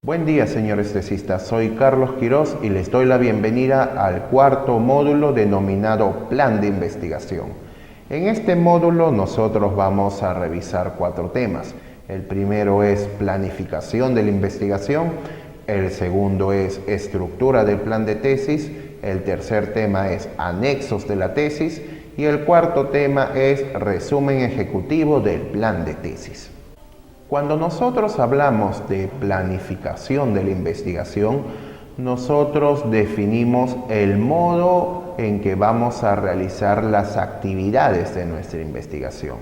Buen día, señores tesistas. Soy Carlos Quirós y les doy la bienvenida al cuarto módulo denominado Plan de Investigación. En este módulo nosotros vamos a revisar 4 temas. El primero es planificación de la investigación, el segundo es estructura del plan de tesis, el tercer tema es anexos de la tesis y el cuarto tema es resumen ejecutivo del plan de tesis. Cuando nosotros hablamos de planificación de la investigación, nosotros definimos el modo en que vamos a realizar las actividades de nuestra investigación.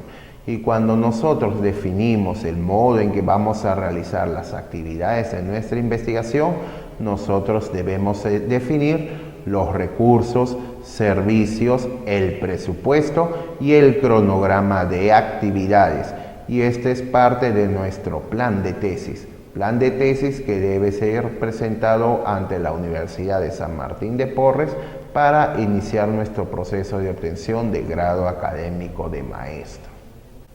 Y cuando nosotros definimos el modo en que vamos a realizar las actividades de nuestra investigación, nosotros debemos definir los recursos, servicios, el presupuesto y el cronograma de actividades. Y este es parte de nuestro plan de tesis que debe ser presentado ante la Universidad de San Martín de Porres para iniciar nuestro proceso de obtención de grado académico de maestro.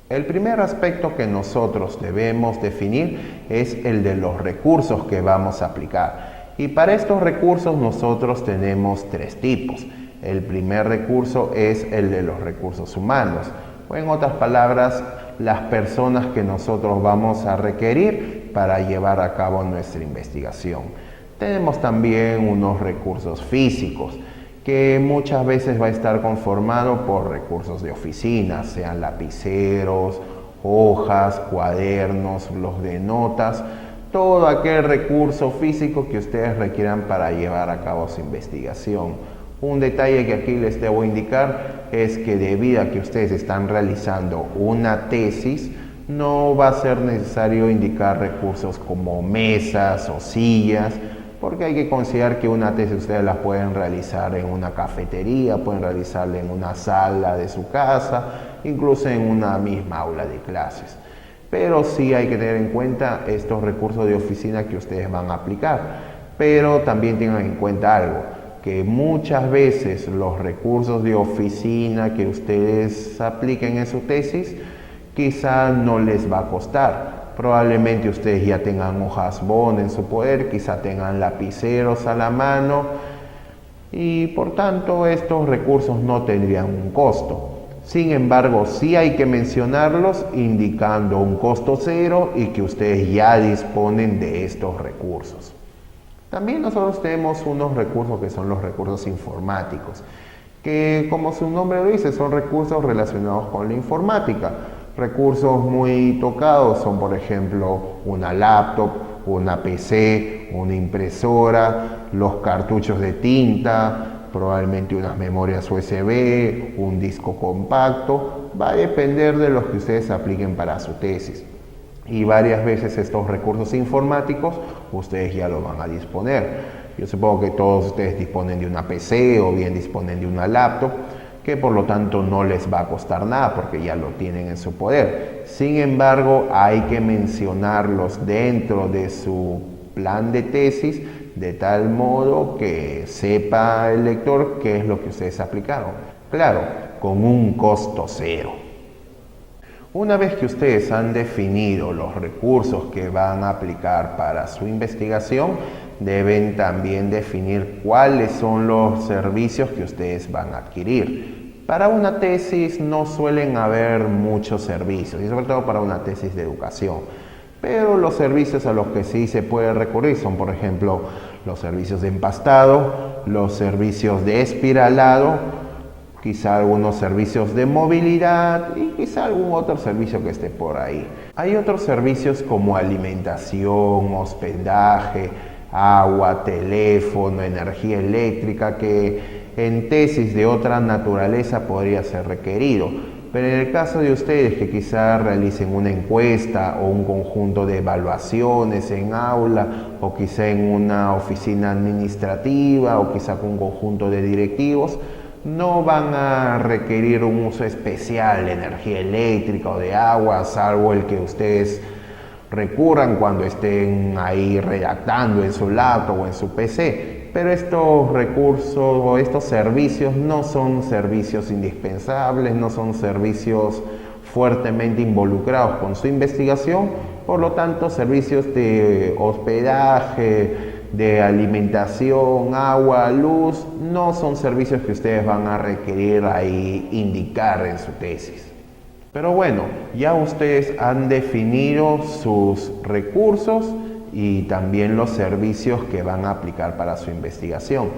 El primer aspecto que nosotros debemos definir es el de los recursos que vamos a aplicar. Y para estos recursos nosotros tenemos 3 tipos. El primer recurso es el de los recursos humanos, o en otras palabras, las personas que nosotros vamos a requerir para llevar a cabo nuestra investigación. Tenemos también unos recursos físicos, que muchas veces va a estar conformado por recursos de oficina, sean lapiceros, hojas, cuadernos, blocs de notas, todo aquel recurso físico que ustedes requieran para llevar a cabo su investigación. Un detalle que aquí les debo indicar es que debido a que ustedes están realizando una tesis, no va a ser necesario indicar recursos como mesas o sillas, porque hay que considerar que una tesis ustedes la pueden realizar en una cafetería, pueden realizarla en una sala de su casa, incluso en una misma aula de clases. Pero sí hay que tener en cuenta estos recursos de oficina que ustedes van a aplicar. Pero también tengan en cuenta algo, que muchas veces los recursos de oficina que ustedes apliquen en su tesis quizá no les va a costar. Probablemente ustedes ya tengan hojas bond en su poder, quizá tengan lapiceros a la mano y por tanto estos recursos no tendrían un costo. Sin embargo, sí hay que mencionarlos indicando un costo cero y que ustedes ya disponen de estos recursos. También nosotros tenemos unos recursos que son los recursos informáticos, que como su nombre lo dice, son recursos relacionados con la informática. Recursos muy tocados son, por ejemplo, una laptop, una PC, una impresora, los cartuchos de tinta, probablemente unas memorias USB, un disco compacto. Va a depender de los que ustedes apliquen para su tesis. Y varias veces estos recursos informáticos ustedes ya lo van a disponer. Yo supongo que todos ustedes disponen de una PC o bien disponen de una laptop, que por lo tanto no les va a costar nada porque ya lo tienen en su poder. Sin embargo, hay que mencionarlos dentro de su plan de tesis de tal modo que sepa el lector qué es lo que ustedes aplicaron. Claro, con un costo cero. Una vez que ustedes han definido los recursos que van a aplicar para su investigación, deben también definir cuáles son los servicios que ustedes van a adquirir. Para una tesis no suelen haber muchos servicios, y sobre todo para una tesis de educación. Pero los servicios a los que sí se puede recurrir son, por ejemplo, los servicios de empastado, los servicios de espiralado, quizá algunos servicios de movilidad y quizá algún otro servicio que esté por ahí. Hay otros servicios como alimentación, hospedaje, agua, teléfono, energía eléctrica que en tesis de otra naturaleza podría ser requerido. Pero en el caso de ustedes que quizá realicen una encuesta o un conjunto de evaluaciones en aula o quizá en una oficina administrativa o quizá con un conjunto de directivos, no van a requerir un uso especial de energía eléctrica o de agua, salvo el que ustedes recurran cuando estén ahí redactando en su laptop o en su PC. Pero estos recursos o estos servicios no son servicios indispensables, no son servicios fuertemente involucrados con su investigación, Por lo tanto, servicios de hospedaje, de alimentación, agua, luz, no son servicios que ustedes van a requerir ahí indicar en su tesis. Pero bueno, ya ustedes han definido sus recursos y también los servicios que van a aplicar para su investigación.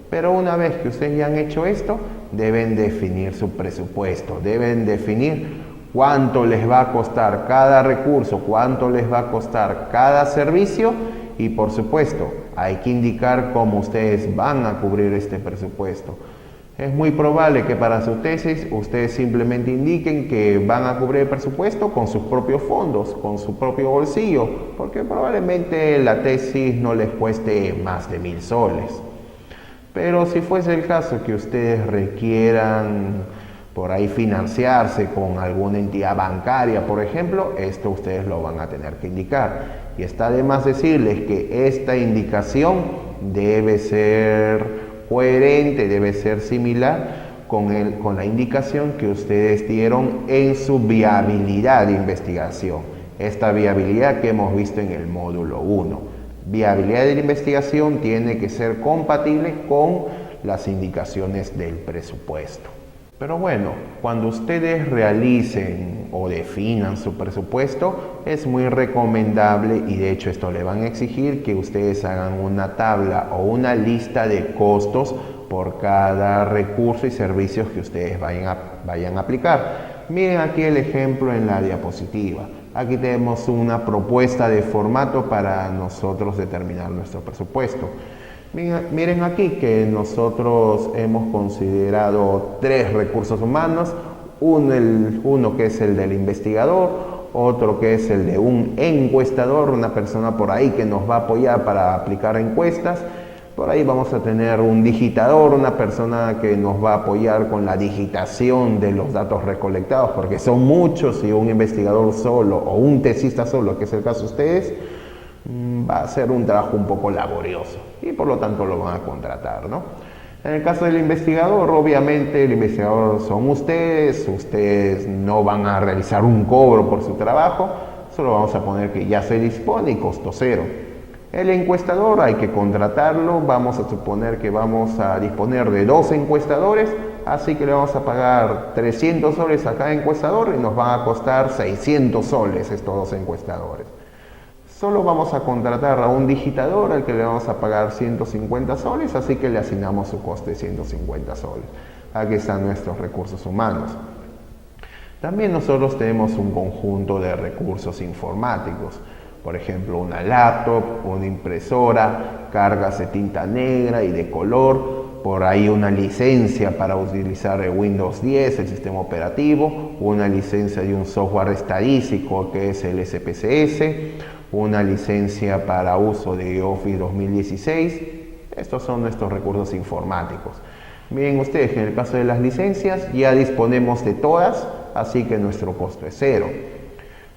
Pero una vez que ustedes ya han hecho esto, deben definir su presupuesto, deben definir cuánto les va a costar cada recurso, cuánto les va a costar cada servicio y por supuesto hay que indicar cómo ustedes van a cubrir este presupuesto. Es muy probable que para su tesis ustedes simplemente indiquen que van a cubrir el presupuesto con sus propios fondos, con su propio bolsillo, porque probablemente la tesis no les cueste más de 1000 soles. Pero si fuese el caso que ustedes requieran por ahí financiarse con alguna entidad bancaria, por ejemplo, esto ustedes lo van a tener que indicar. Y está de más decirles que esta indicación debe ser coherente, debe ser similar con la indicación que ustedes dieron en su viabilidad de investigación. Esta viabilidad que hemos visto en el módulo 1. Viabilidad de la investigación tiene que ser compatible con las indicaciones del presupuesto. Pero bueno, cuando ustedes realicen o definan su presupuesto, es muy recomendable y de hecho esto le van a exigir que ustedes hagan una tabla o una lista de costos por cada recurso y servicios que ustedes vayan a aplicar. Miren aquí el ejemplo en la diapositiva. Aquí tenemos una propuesta de formato para nosotros determinar nuestro presupuesto. Miren aquí que nosotros hemos considerado 3 recursos humanos, uno que es el del investigador, otro que es el de un encuestador, una persona por ahí que nos va a apoyar para aplicar encuestas. Por ahí vamos a tener un digitador, una persona que nos va a apoyar con la digitación de los datos recolectados, porque son muchos y un investigador solo o un tesista solo, que es el caso de ustedes, va a ser un trabajo un poco laborioso y por lo tanto lo van a contratar, ¿no? En el caso del investigador, obviamente el investigador son ustedes no van a realizar un cobro por su trabajo, solo vamos a poner que ya se dispone y costo cero. El encuestador hay que contratarlo, vamos a suponer que vamos a disponer de 2 encuestadores, así que le vamos a pagar 300 soles a cada encuestador y nos van a costar 600 soles estos 2 encuestadores. Solo vamos a contratar a un digitador al que le vamos a pagar 150 soles, así que le asignamos su coste de 150 soles. Aquí están nuestros recursos humanos. También nosotros tenemos un conjunto de recursos informáticos. Por ejemplo, una laptop, una impresora, cargas de tinta negra y de color, por ahí una licencia para utilizar el Windows 10, el sistema operativo, una licencia de un software estadístico que es el SPSS, una licencia para uso de Office 2016. Estos son nuestros recursos informáticos. Miren ustedes que en el caso de las licencias ya disponemos de todas, así que nuestro costo es 0.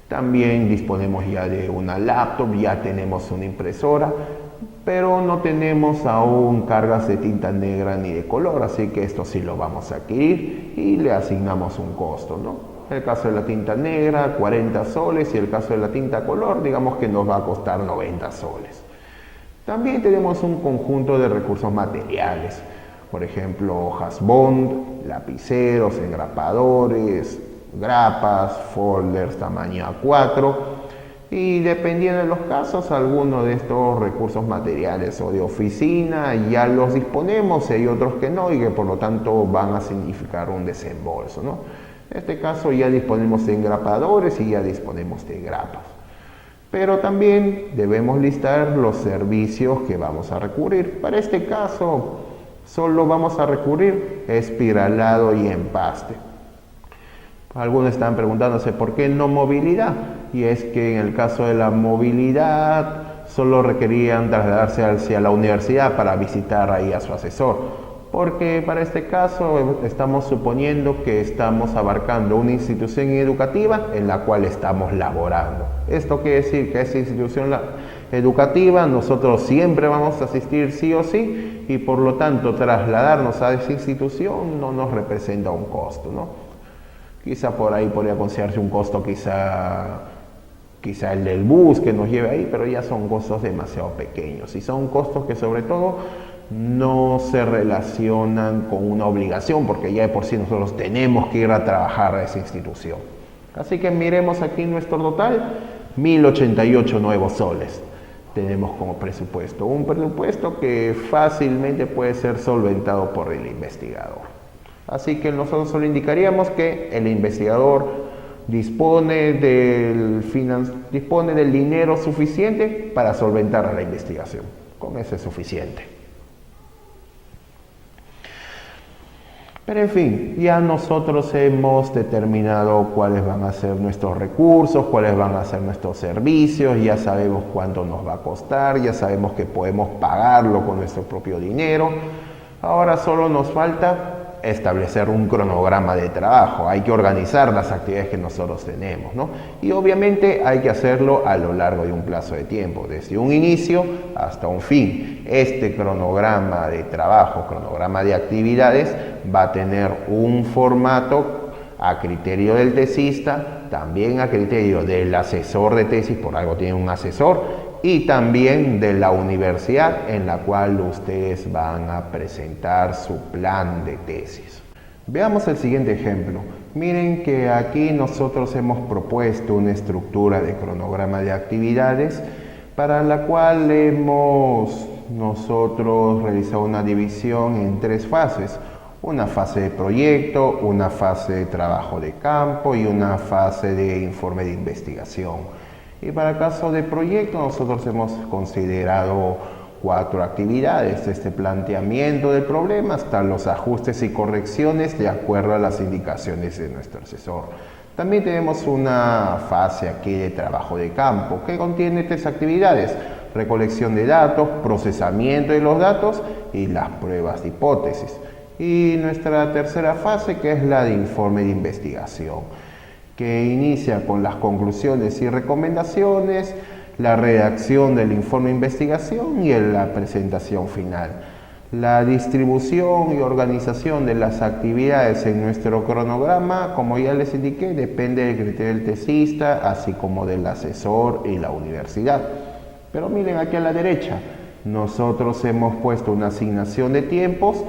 También disponemos ya de una laptop, ya tenemos una impresora, pero no tenemos aún cargas de tinta negra ni de color, así que esto sí lo vamos a adquirir y le asignamos un costo, ¿no? El caso de la tinta negra, 40 soles, y el caso de la tinta color, digamos que nos va a costar 90 soles. También tenemos un conjunto de recursos materiales, por ejemplo, hojas bond, lapiceros, engrapadores, grapas, folders tamaño A4, y dependiendo de los casos, algunos de estos recursos materiales o de oficina ya los disponemos, y hay otros que no, y que por lo tanto van a significar un desembolso, ¿no? En este caso ya disponemos de engrapadores y ya disponemos de grapas. Pero también debemos listar los servicios que vamos a recurrir. Para este caso solo vamos a recurrir espiralado y empaste. Algunos están preguntándose por qué no movilidad, y es que en el caso de la movilidad solo requerían trasladarse hacia la universidad para visitar ahí a su asesor. Porque para este caso estamos suponiendo que estamos abarcando una institución educativa en la cual estamos laborando. Esto quiere decir que esa institución educativa nosotros siempre vamos a asistir sí o sí, y por lo tanto trasladarnos a esa institución no nos representa un costo, ¿no? Quizá por ahí podría considerarse un costo quizá quizá el del bus que nos lleve ahí, pero ya son costos demasiado pequeños y son costos que sobre todo no se relacionan con una obligación, porque ya de por sí nosotros tenemos que ir a trabajar a esa institución. Así que miremos aquí nuestro total, 1088 nuevos soles tenemos como presupuesto, un presupuesto que fácilmente puede ser solventado por el investigador. Así que nosotros solo indicaríamos que el investigador dispone del dinero suficiente para solventar la investigación. Con eso es suficiente. Pero en fin, ya nosotros hemos determinado cuáles van a ser nuestros recursos, cuáles van a ser nuestros servicios, ya sabemos cuánto nos va a costar, ya sabemos que podemos pagarlo con nuestro propio dinero. Ahora solo nos falta establecer un cronograma de trabajo, hay que organizar las actividades que nosotros tenemos, ¿no? Y obviamente hay que hacerlo a lo largo de un plazo de tiempo, desde un inicio hasta un fin. Este cronograma de trabajo, cronograma de actividades, va a tener un formato a criterio del tesista, también a criterio del asesor de tesis, por algo tiene un asesor, y también de la universidad en la cual ustedes van a presentar su plan de tesis. Veamos el siguiente ejemplo. Miren que aquí nosotros hemos propuesto una estructura de cronograma de actividades para la cual hemos nosotros realizado una división en 3 fases. Una fase de proyecto, una fase de trabajo de campo y una fase de informe de investigación. Y para el caso de proyecto nosotros hemos considerado 4 actividades, desde planteamiento del problema hasta los ajustes y correcciones de acuerdo a las indicaciones de nuestro asesor. También tenemos una fase aquí de trabajo de campo que contiene 3 actividades: recolección de datos, procesamiento de los datos y las pruebas de hipótesis. Y nuestra tercera fase, que es la de informe de investigación, que inicia con las conclusiones y recomendaciones, la redacción del informe de investigación y la presentación final. La distribución y organización de las actividades en nuestro cronograma, como ya les indiqué, depende del criterio del tesista, así como del asesor y la universidad. Pero miren aquí a la derecha, nosotros hemos puesto una asignación de tiempos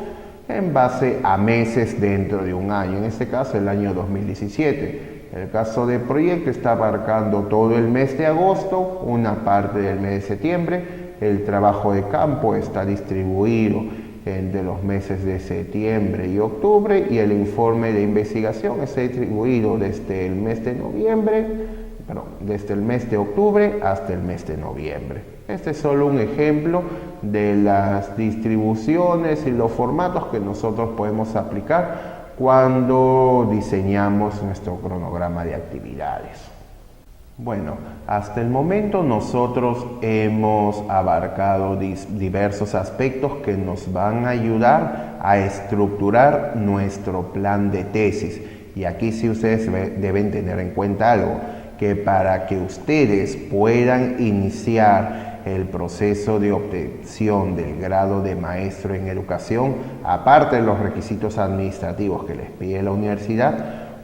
en base a meses dentro de un año, en este caso el año 2017. El caso de proyecto está abarcando todo el mes de agosto, una parte del mes de septiembre. El trabajo de campo está distribuido entre los meses de septiembre y octubre, y el informe de investigación está distribuido desde el mes de octubre hasta el mes de noviembre. Este es solo un ejemplo de las distribuciones y los formatos que nosotros podemos aplicar cuando diseñamos nuestro cronograma de actividades. Bueno, hasta el momento nosotros hemos abarcado diversos aspectos que nos van a ayudar a estructurar nuestro plan de tesis. Y aquí sí ustedes deben tener en cuenta algo, que para que ustedes puedan iniciar el proceso de obtención del grado de maestro en educación, aparte de los requisitos administrativos que les pide la universidad,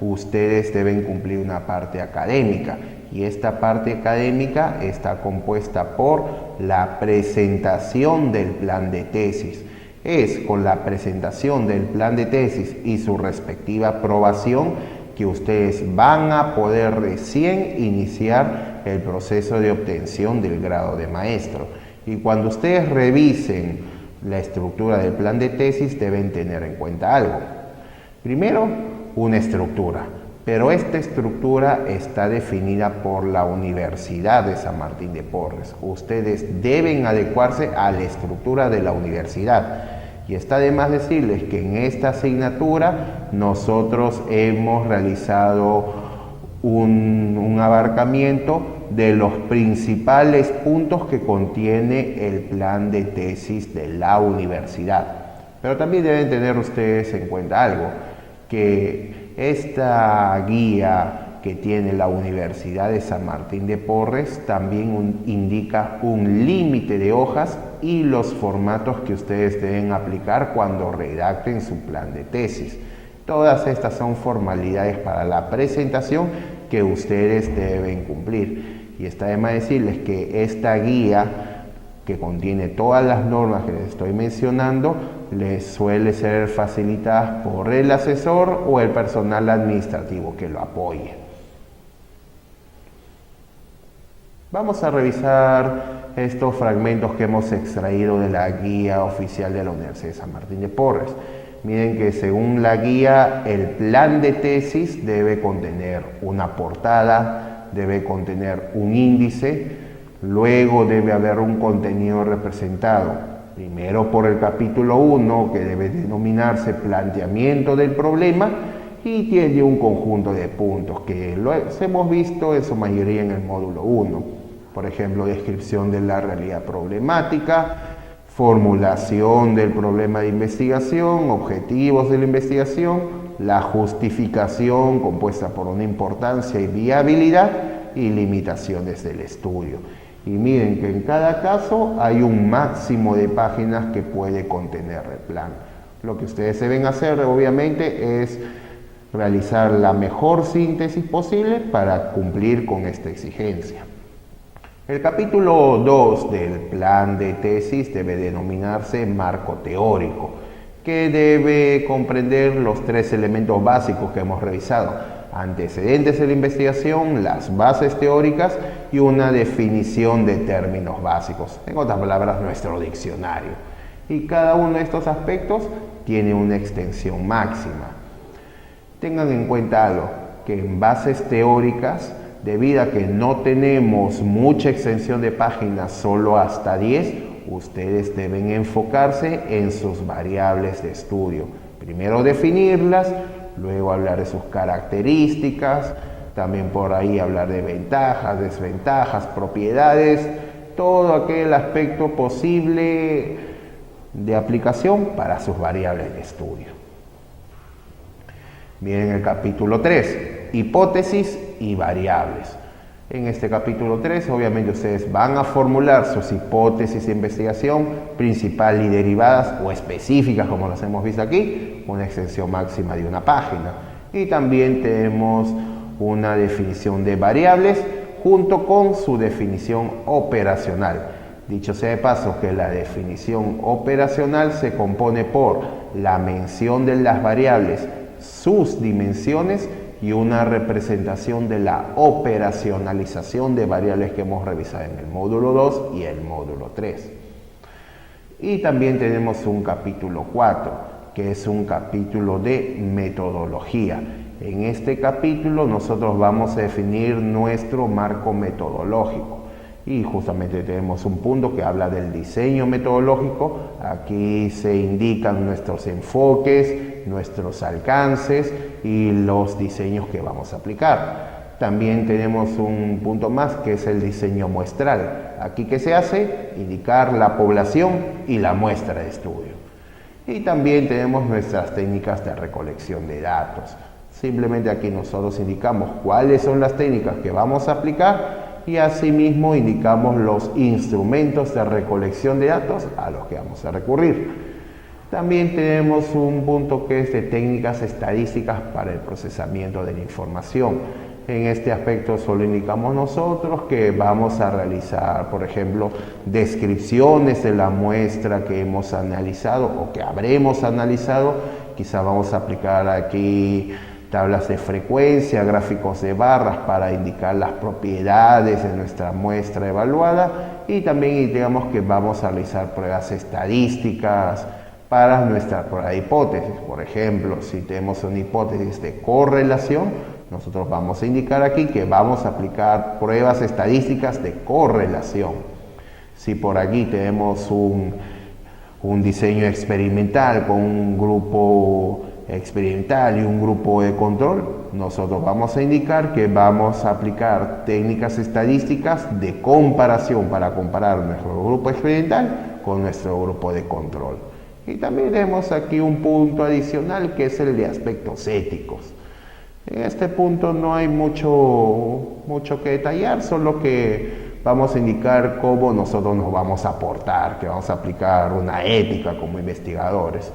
ustedes deben cumplir una parte académica. Y esta parte académica está compuesta por la presentación del plan de tesis. Es con la presentación del plan de tesis y su respectiva aprobación que ustedes van a poder recién iniciar el proceso de obtención del grado de maestro. Y cuando ustedes revisen la estructura del plan de tesis, deben tener en cuenta algo. Primero, una estructura, pero esta estructura está definida por la Universidad de San Martín de Porres. Ustedes deben adecuarse a la estructura de la universidad. Y está de más decirles que en esta asignatura nosotros hemos realizado un abarcamiento de los principales puntos que contiene el plan de tesis de la universidad. Pero también deben tener ustedes en cuenta algo, que esta guía que tiene la Universidad de San Martín de Porres también indica un límite de hojas y los formatos que ustedes deben aplicar cuando redacten su plan de tesis. Todas estas son formalidades para la presentación que ustedes deben cumplir. Y está de más decirles que esta guía, que contiene todas las normas que les estoy mencionando, les suele ser facilitadas por el asesor o el personal administrativo que lo apoye. Vamos a revisar estos fragmentos que hemos extraído de la guía oficial de la Universidad de San Martín de Porres. Miren que según la guía, el plan de tesis debe contener una portada, debe contener un índice, luego debe haber un contenido representado, primero por el capítulo 1, que debe denominarse planteamiento del problema, y tiene un conjunto de puntos que los hemos visto en su mayoría en el módulo 1. Por ejemplo, descripción de la realidad problemática, formulación del problema de investigación, objetivos de la investigación, la justificación compuesta por una importancia y viabilidad y limitaciones del estudio. Y miren que en cada caso hay un máximo de páginas que puede contener el plan. Lo que ustedes deben hacer obviamente es realizar la mejor síntesis posible para cumplir con esta exigencia. El capítulo 2 del plan de tesis debe denominarse marco teórico, que debe comprender los 3 elementos básicos que hemos revisado: antecedentes de la investigación, las bases teóricas y una definición de términos básicos, en otras palabras, nuestro diccionario. Y cada uno de estos aspectos tiene una extensión máxima. Tengan en cuenta algo, que en bases teóricas, debido a que no tenemos mucha extensión de páginas, solo hasta 10, ustedes deben enfocarse en sus variables de estudio. Primero definirlas, luego hablar de sus características, también por ahí hablar de ventajas, desventajas, propiedades, todo aquel aspecto posible de aplicación para sus variables de estudio. Miren el capítulo 3, hipótesis y variables. En este capítulo 3, obviamente ustedes van a formular sus hipótesis de investigación principal y derivadas o específicas, como las hemos visto aquí, una extensión máxima de una página. Y también tenemos una definición de variables junto con su definición operacional. Dicho sea de paso que la definición operacional se compone por la mención de las variables, sus dimensiones y una representación de la operacionalización de variables que hemos revisado en el módulo 2 y el módulo 3. Y también tenemos un capítulo 4, que es un capítulo de metodología. En este capítulo nosotros vamos a definir nuestro marco metodológico. Y justamente tenemos un punto que habla del diseño metodológico. Aquí se indican nuestros enfoques, nuestros alcances y los diseños que vamos a aplicar. También tenemos un punto más que es el diseño muestral. Aquí, ¿qué se hace? Indicar la población y la muestra de estudio. Y también tenemos nuestras técnicas de recolección de datos. Simplemente aquí nosotros indicamos cuáles son las técnicas que vamos a aplicar y asimismo indicamos los instrumentos de recolección de datos a los que vamos a recurrir. También tenemos un punto que es de técnicas estadísticas para el procesamiento de la información. En este aspecto solo indicamos nosotros que vamos a realizar, por ejemplo, descripciones de la muestra que hemos analizado o que habremos analizado. Quizá vamos a aplicar aquí tablas de frecuencia, gráficos de barras para indicar las propiedades de nuestra muestra evaluada, y también digamos que vamos a realizar pruebas estadísticas para nuestra prueba de hipótesis. Por ejemplo, si tenemos una hipótesis de correlación, nosotros vamos a indicar aquí que vamos a aplicar pruebas estadísticas de correlación. Si por aquí tenemos un diseño experimental con un grupo experimental y un grupo de control, nosotros vamos a indicar que vamos a aplicar técnicas estadísticas de comparación para comparar nuestro grupo experimental con nuestro grupo de control. Y también tenemos aquí un punto adicional que es el de aspectos éticos. En este punto no hay mucho que detallar, solo que vamos a indicar cómo nosotros nos vamos a aportar, que vamos a aplicar una ética como investigadores.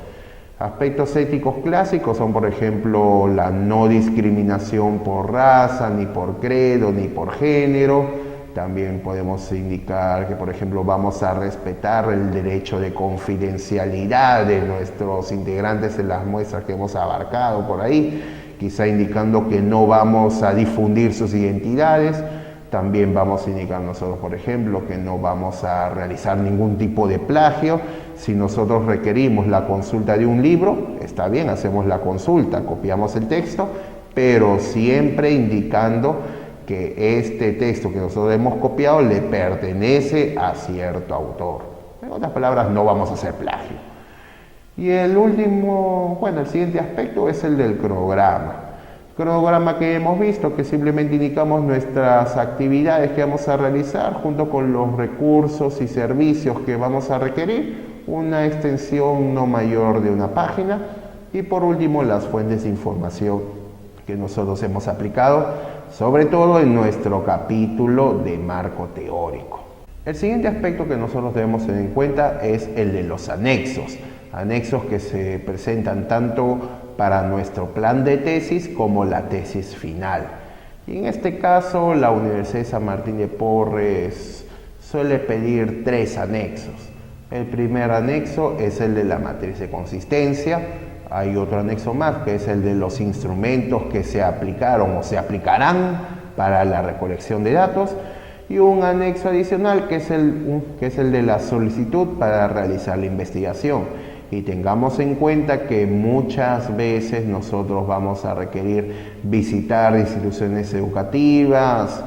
Aspectos éticos clásicos son, por ejemplo, la no discriminación por raza, ni por credo, ni por género. También podemos indicar que, por ejemplo, vamos a respetar el derecho de confidencialidad de nuestros integrantes en las muestras que hemos abarcado por ahí, quizá indicando que no vamos a difundir sus identidades. También vamos a indicar nosotros, por ejemplo, que no vamos a realizar ningún tipo de plagio. Si nosotros requerimos la consulta de un libro, está bien, hacemos la consulta, copiamos el texto, pero siempre indicando que este texto que nosotros hemos copiado le pertenece a cierto autor. En otras palabras, no vamos a hacer plagio. Y el siguiente aspecto es el del cronograma. Cronograma que hemos visto, que simplemente indicamos nuestras actividades que vamos a realizar junto con los recursos y servicios que vamos a requerir, una extensión no mayor de una página, y por último las fuentes de información que nosotros hemos aplicado, sobre todo en nuestro capítulo de marco teórico. El siguiente aspecto que nosotros debemos tener en cuenta es el de los anexos. Anexos que se presentan tanto para nuestro plan de tesis como la tesis final. Y en este caso, la Universidad de San Martín de Porres suele pedir 3 anexos. El primer anexo es el de la matriz de consistencia. Hay otro anexo más, que es el de los instrumentos que se aplicaron o se aplicarán para la recolección de datos. Y un anexo adicional, que es el de la solicitud para realizar la investigación. Y tengamos en cuenta que muchas veces nosotros vamos a requerir visitar instituciones educativas,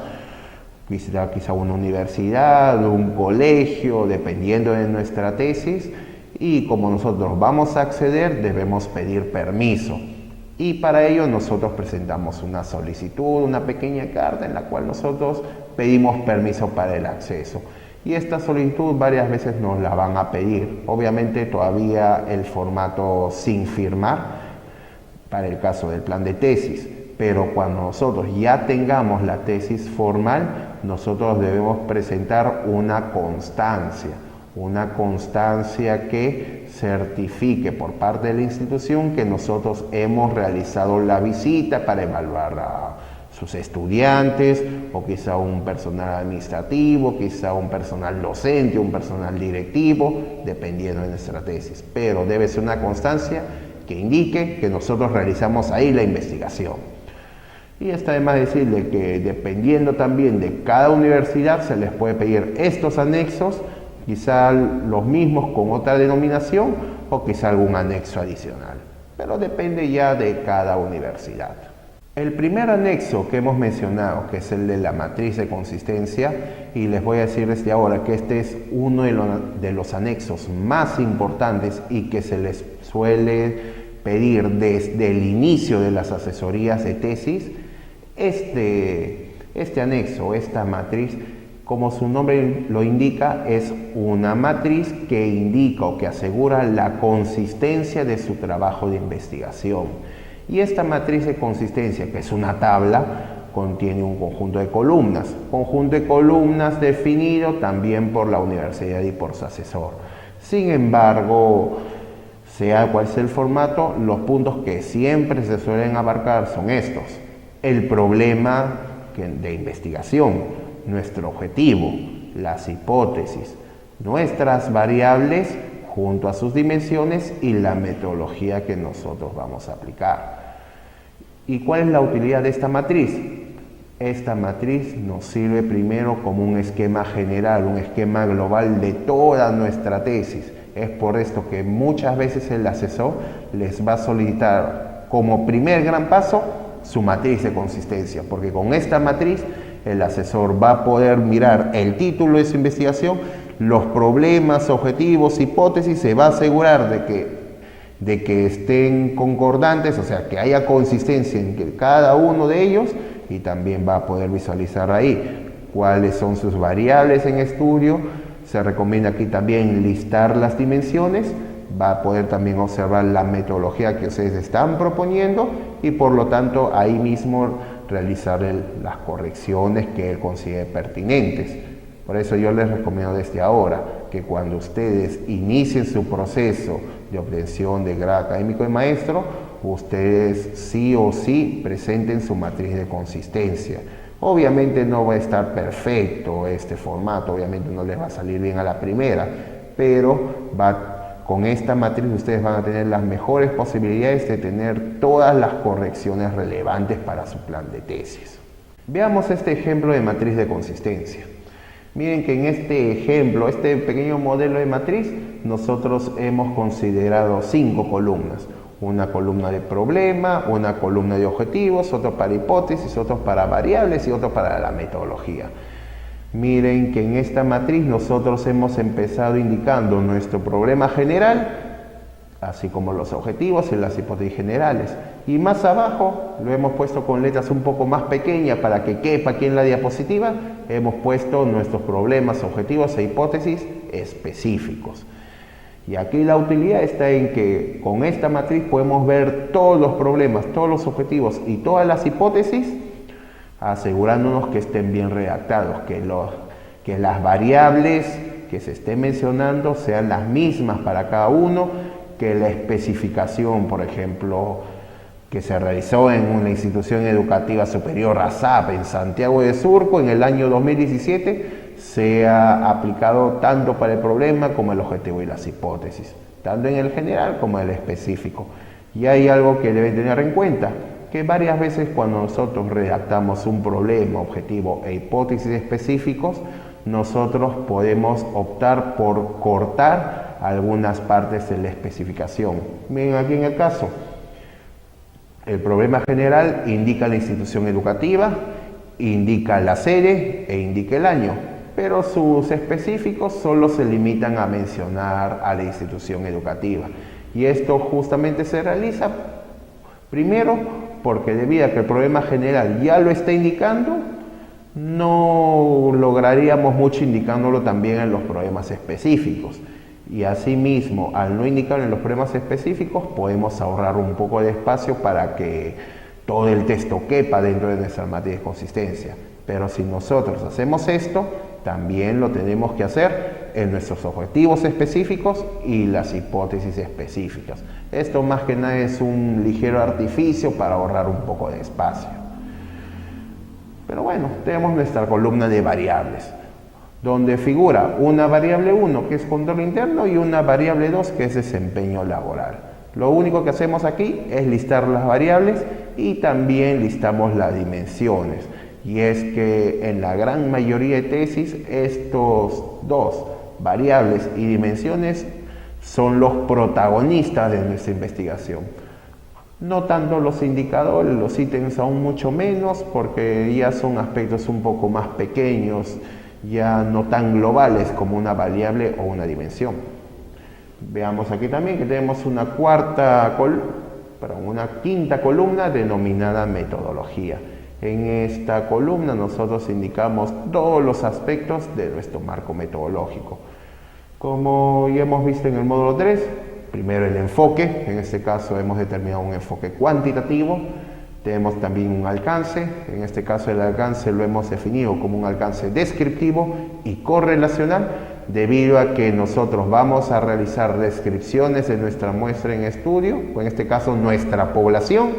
visitar quizá una universidad, un colegio, dependiendo de nuestra tesis, y como nosotros vamos a acceder, debemos pedir permiso. Y para ello nosotros presentamos una solicitud, una pequeña carta en la cual nosotros pedimos permiso para el acceso. Y esta solicitud varias veces nos la van a pedir. Obviamente todavía el formato sin firmar para el caso del plan de tesis. Pero cuando nosotros ya tengamos la tesis formal, nosotros debemos presentar una constancia que certifique por parte de la institución que nosotros hemos realizado la visita para evaluar a sus estudiantes, o quizá un personal administrativo, quizá un personal docente, un personal directivo, dependiendo de nuestra tesis. Pero debe ser una constancia que indique que nosotros realizamos ahí la investigación. Y está de más decirle que dependiendo también de cada universidad se les puede pedir estos anexos, quizá los mismos con otra denominación o quizá algún anexo adicional. Pero depende ya de cada universidad. El primer anexo que hemos mencionado, que es el de la matriz de consistencia, y les voy a decir desde ahora que este es uno de los anexos más importantes y que se les suele pedir desde el inicio de las asesorías de tesis. Este anexo, esta matriz, como su nombre lo indica, es una matriz que indica o que asegura la consistencia de su trabajo de investigación. Y esta matriz de consistencia, que es una tabla, contiene un conjunto de columnas definido también por la universidad y por su asesor. Sin embargo, sea cual sea el formato, los puntos que siempre se suelen abarcar son estos: el problema de investigación, nuestro objetivo, las hipótesis, nuestras variables junto a sus dimensiones y la metodología que nosotros vamos a aplicar. ¿Y cuál es la utilidad de esta matriz? Esta matriz nos sirve primero como un esquema general, un esquema global de toda nuestra tesis. Es por esto que muchas veces el asesor les va a solicitar como primer gran paso su matriz de consistencia, porque con esta matriz el asesor va a poder mirar el título de su investigación, los problemas, objetivos, hipótesis, se va a asegurar de que estén concordantes, o sea, que haya consistencia en cada uno de ellos, y también va a poder visualizar ahí cuáles son sus variables en estudio. Se recomienda aquí también listar las dimensiones, va a poder también observar la metodología que ustedes están proponiendo y por lo tanto ahí mismo realizar las correcciones que él considere pertinentes. Por eso yo les recomiendo desde ahora que cuando ustedes inicien su proceso de obtención de grado académico de maestro, ustedes sí o sí presenten su matriz de consistencia. Obviamente no va a estar perfecto este formato, obviamente no les va a salir bien a la primera, pero con esta matriz ustedes van a tener las mejores posibilidades de tener todas las correcciones relevantes para su plan de tesis. Veamos este ejemplo de matriz de consistencia. Miren que en este ejemplo, este pequeño modelo de matriz, nosotros hemos considerado 5 columnas. Una columna de problema, una columna de objetivos, otro para hipótesis, otro para variables y otro para la metodología. Miren que en esta matriz nosotros hemos empezado indicando nuestro problema general, así como los objetivos y las hipótesis generales. Y más abajo lo hemos puesto con letras un poco más pequeñas para que quepa aquí en la diapositiva. Hemos puesto nuestros problemas, objetivos e hipótesis específicos. Y aquí la utilidad está en que con esta matriz podemos ver todos los problemas, todos los objetivos y todas las hipótesis, asegurándonos que estén bien redactados, que las variables que se estén mencionando sean las mismas para cada uno, que la especificación, por ejemplo, que se realizó en una institución educativa superior, ASAP, en Santiago de Surco, en el año 2017, sea aplicado tanto para el problema como el objetivo y las hipótesis, tanto en el general como en el específico. Y hay algo que deben tener en cuenta, que varias veces cuando nosotros redactamos un problema, objetivo e hipótesis específicos, nosotros podemos optar por cortar algunas partes de la especificación. Miren aquí en el caso, el problema general indica la institución educativa, indica la sede e indica el año, pero sus específicos solo se limitan a mencionar a la institución educativa. Y esto justamente se realiza primero porque debido a que el problema general ya lo está indicando, no lograríamos mucho indicándolo también en los problemas específicos. Y asimismo, al no indicarlo en los problemas específicos, podemos ahorrar un poco de espacio para que todo el texto quepa dentro de nuestra matriz de consistencia. Pero si nosotros hacemos esto, también lo tenemos que hacer en nuestros objetivos específicos y las hipótesis específicas. Esto más que nada es un ligero artificio para ahorrar un poco de espacio. Pero bueno, tenemos nuestra columna de variables, donde figura una variable 1 que es control interno y una variable 2 que es desempeño laboral. Lo único que hacemos aquí es listar las variables y también listamos las dimensiones. Y es que en la gran mayoría de tesis estos dos, variables y dimensiones, son los protagonistas de nuestra investigación. No tanto los indicadores, los ítems aún mucho menos, porque ya son aspectos un poco más pequeños, ya no tan globales como una variable o una dimensión. Veamos aquí también que tenemos una quinta columna denominada metodología. En esta columna nosotros indicamos todos los aspectos de nuestro marco metodológico. Como ya hemos visto en el módulo 3, primero el enfoque, en este caso hemos determinado un enfoque cuantitativo. Tenemos también un alcance, en este caso el alcance lo hemos definido como un alcance descriptivo y correlacional, debido a que nosotros vamos a realizar descripciones de nuestra muestra en estudio, o en este caso nuestra población,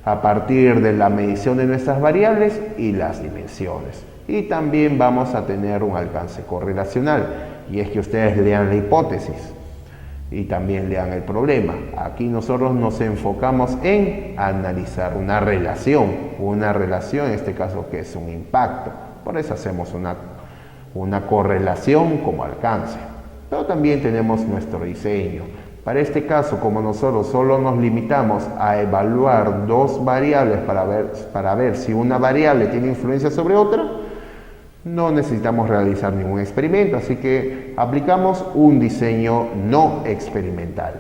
a partir de la medición de nuestras variables y las dimensiones. Y también vamos a tener un alcance correlacional, y es que ustedes lean la hipótesis y también lean el problema. Aquí nosotros nos enfocamos en analizar una relación, en este caso que es un impacto. Por eso hacemos una correlación como alcance. Pero también tenemos nuestro diseño. Para este caso, como nosotros solo nos limitamos a evaluar dos variables para ver si una variable tiene influencia sobre otra, no necesitamos realizar ningún experimento, así que aplicamos un diseño no experimental.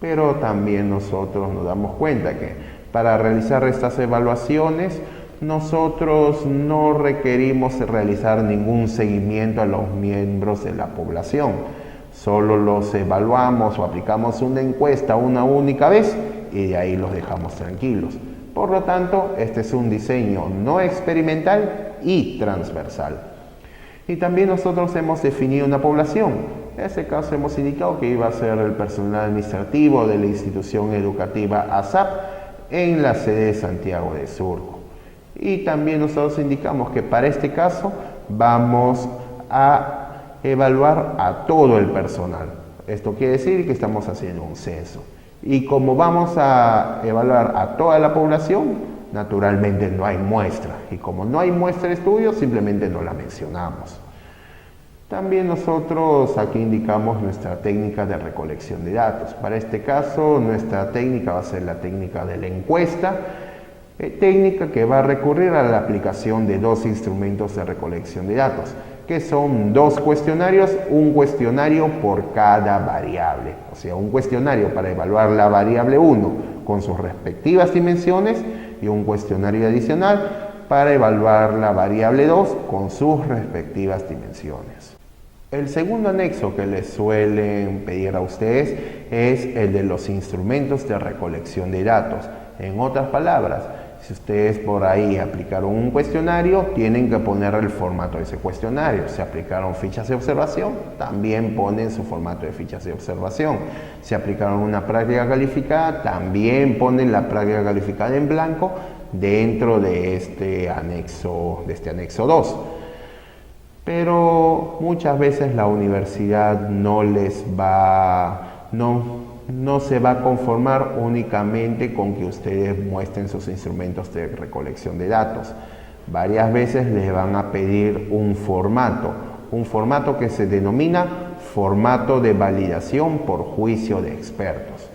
Pero también nosotros nos damos cuenta que para realizar estas evaluaciones, nosotros no requerimos realizar ningún seguimiento a los miembros de la población. Solo los evaluamos o aplicamos una encuesta una única vez y de ahí los dejamos tranquilos. Por lo tanto, este es un diseño no experimental y transversal. Y también nosotros hemos definido una población. En este caso hemos indicado que iba a ser el personal administrativo de la institución educativa ASAP en la sede de Santiago de Surco. Y también nosotros indicamos que para este caso vamos a evaluar a todo el personal. Esto quiere decir que estamos haciendo un censo. Y como vamos a evaluar a toda la población, naturalmente no hay muestra. Y como no hay muestra de estudio, simplemente no la mencionamos. También nosotros aquí indicamos nuestra técnica de recolección de datos. Para este caso, nuestra técnica va a ser la técnica de la encuesta, técnica que va a recurrir a la aplicación de dos instrumentos de recolección de datos, que son dos cuestionarios, un cuestionario por cada variable. O sea, un cuestionario para evaluar la variable 1 con sus respectivas dimensiones y un cuestionario adicional para evaluar la variable 2 con sus respectivas dimensiones. El segundo anexo que les suelen pedir a ustedes es el de los instrumentos de recolección de datos. En otras palabras, si ustedes por ahí aplicaron un cuestionario, tienen que poner el formato de ese cuestionario. Si aplicaron fichas de observación, también ponen su formato de fichas de observación. Si aplicaron una práctica calificada, también ponen la práctica calificada en blanco dentro de este anexo 2. Pero muchas veces la universidad no se va a conformar únicamente con que ustedes muestren sus instrumentos de recolección de datos. Varias veces les van a pedir un formato que se denomina formato de validación por juicio de expertos.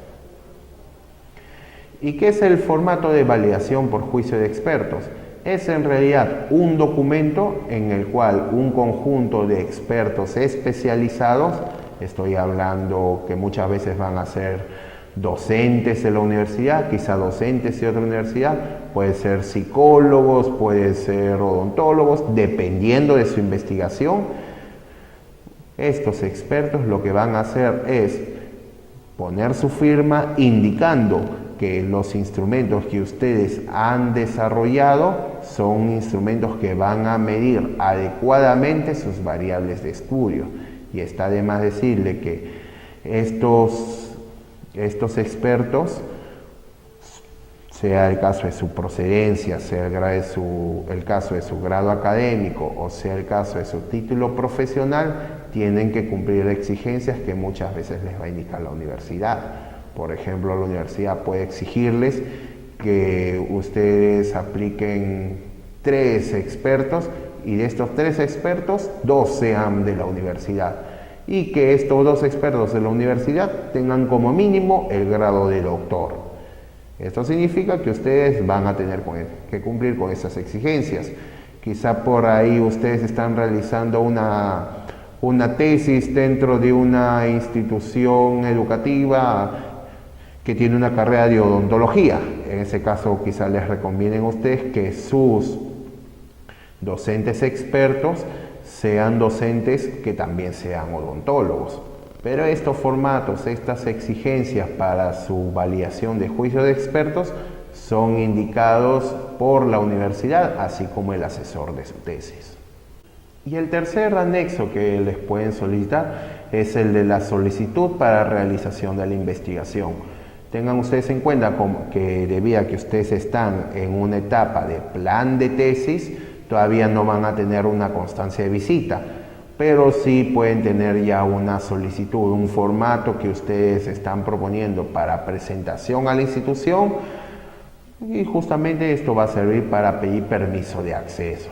¿Y qué es el formato de validación por juicio de expertos? Es en realidad un documento en el cual un conjunto de expertos especializados, estoy hablando que muchas veces van a ser docentes de la universidad, quizá docentes de otra universidad, puede ser psicólogos, puede ser odontólogos, dependiendo de su investigación. Estos expertos lo que van a hacer es poner su firma indicando que los instrumentos que ustedes han desarrollado son instrumentos que van a medir adecuadamente sus variables de estudio. Y está de más decirle que estos expertos, sea el caso de su procedencia, sea el caso de su grado académico o sea el caso de su título profesional, tienen que cumplir exigencias que muchas veces les va a indicar la universidad. Por ejemplo, la universidad puede exigirles que ustedes apliquen 3 expertos y de estos 3 expertos, 2 sean de la universidad y que estos 2 expertos de la universidad tengan como mínimo el grado de doctor. Esto significa que ustedes van a tener que cumplir con esas exigencias. Quizá por ahí ustedes están realizando una tesis dentro de una institución educativa que tiene una carrera de odontología. En ese caso quizá les recomienden a ustedes que sus docentes expertos sean docentes que también sean odontólogos. Pero estos formatos, estas exigencias para su validación de juicio de expertos son indicados por la universidad, así como el asesor de su tesis. Y el tercer anexo que les pueden solicitar es el de la solicitud para realización de la investigación. Tengan ustedes en cuenta que debido a que ustedes están en una etapa de plan de tesis, todavía no van a tener una constancia de visita, pero sí pueden tener ya una solicitud, un formato que ustedes están proponiendo para presentación a la institución, y justamente esto va a servir para pedir permiso de acceso.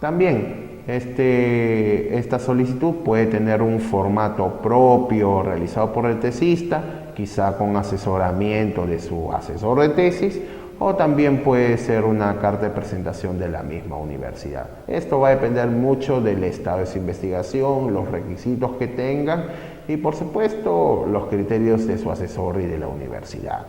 También esta solicitud puede tener un formato propio realizado por el tesista, quizá con asesoramiento de su asesor de tesis, o también puede ser una carta de presentación de la misma universidad. Esto va a depender mucho del estado de su investigación, los requisitos que tengan y por supuesto los criterios de su asesor y de la universidad.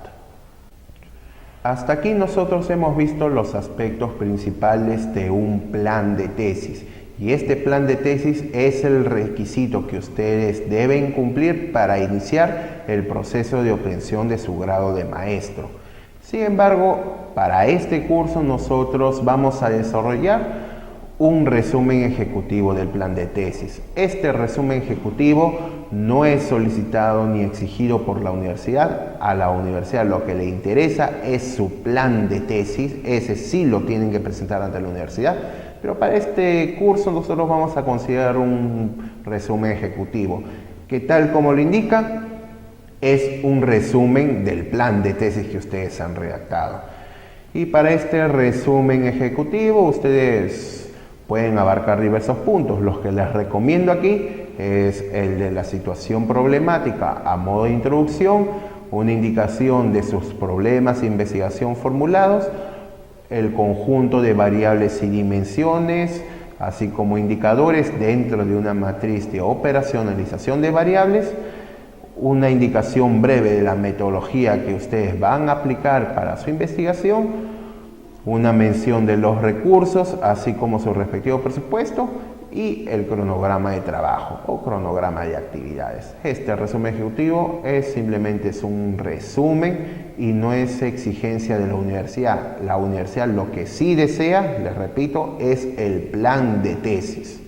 Hasta aquí nosotros hemos visto los aspectos principales de un plan de tesis. Y este plan de tesis es el requisito que ustedes deben cumplir para iniciar el proceso de obtención de su grado de maestro. Sin embargo, para este curso nosotros vamos a desarrollar un resumen ejecutivo del plan de tesis. Este resumen ejecutivo no es solicitado ni exigido por la universidad. A la universidad lo que le interesa es su plan de tesis, ese sí lo tienen que presentar ante la universidad, pero para este curso nosotros vamos a considerar un resumen ejecutivo, que tal como lo indica, es un resumen del plan de tesis que ustedes han redactado. Y para este resumen ejecutivo ustedes pueden abarcar diversos puntos. Los que les recomiendo aquí es el de la situación problemática a modo de introducción, una indicación de sus problemas de investigación formulados, el conjunto de variables y dimensiones, así como indicadores dentro de una matriz de operacionalización de variables, una indicación breve de la metodología que ustedes van a aplicar para su investigación, una mención de los recursos, así como su respectivo presupuesto y el cronograma de trabajo o cronograma de actividades. Este resumen ejecutivo simplemente es un resumen y no es exigencia de la universidad. La universidad lo que sí desea, les repito, es el plan de tesis.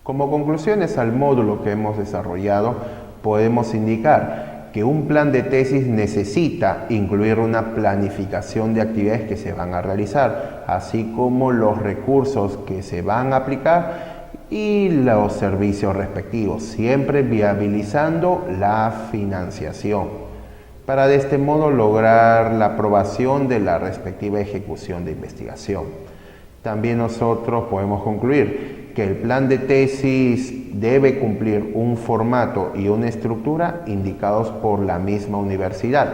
Como conclusiones al módulo que hemos desarrollado, podemos indicar que un plan de tesis necesita incluir una planificación de actividades que se van a realizar, así como los recursos que se van a aplicar y los servicios respectivos, siempre viabilizando la financiación, para de este modo lograr la aprobación de la respectiva ejecución de investigación. También nosotros podemos concluir que el plan de tesis debe cumplir un formato y una estructura indicados por la misma universidad,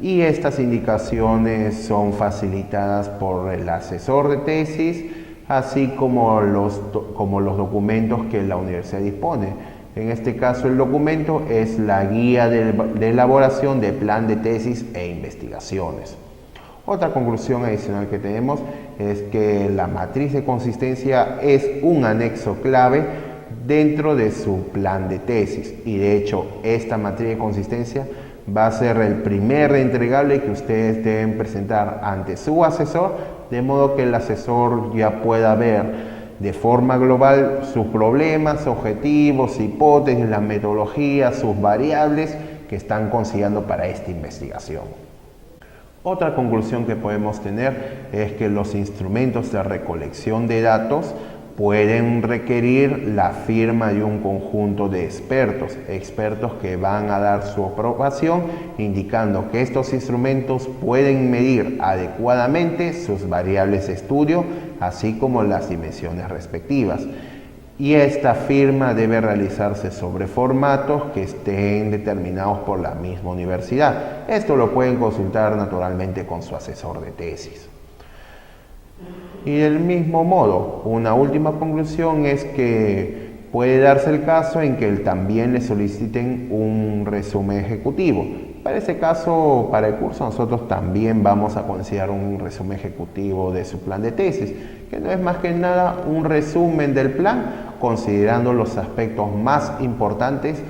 y estas indicaciones son facilitadas por el asesor de tesis, así como los documentos que la universidad dispone. En este caso, el documento es la guía de elaboración de plan de tesis e investigaciones. Otra conclusión adicional que tenemos es que la matriz de consistencia es un anexo clave dentro de su plan de tesis, y de hecho esta matriz de consistencia va a ser el primer entregable que ustedes deben presentar ante su asesor, de modo que el asesor ya pueda ver de forma global sus problemas, objetivos, hipótesis, la metodología, sus variables que están considerando para esta investigación. Otra conclusión que podemos tener es que los instrumentos de recolección de datos pueden requerir la firma de un conjunto de expertos que van a dar su aprobación, indicando que estos instrumentos pueden medir adecuadamente sus variables de estudio, así como las dimensiones respectivas. Y esta firma debe realizarse sobre formatos que estén determinados por la misma universidad. Esto lo pueden consultar naturalmente con su asesor de tesis. Y del mismo modo, una última conclusión es que puede darse el caso en que también le soliciten un resumen ejecutivo. Para ese caso, para el curso, nosotros también vamos a considerar un resumen ejecutivo de su plan de tesis, que no es más que nada un resumen del plan, considerando los aspectos más importantes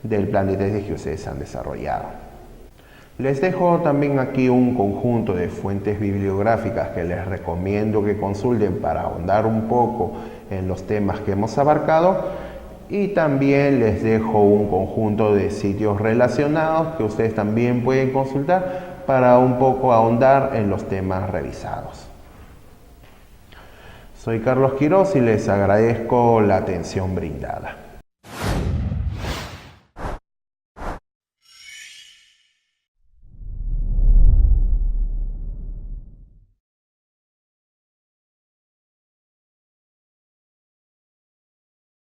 del plan de tesis que ustedes han desarrollado. Les dejo también aquí un conjunto de fuentes bibliográficas que les recomiendo que consulten para ahondar un poco en los temas que hemos abarcado, y también les dejo un conjunto de sitios relacionados que ustedes también pueden consultar para un poco ahondar en los temas revisados. Soy Carlos Quirós y les agradezco la atención brindada.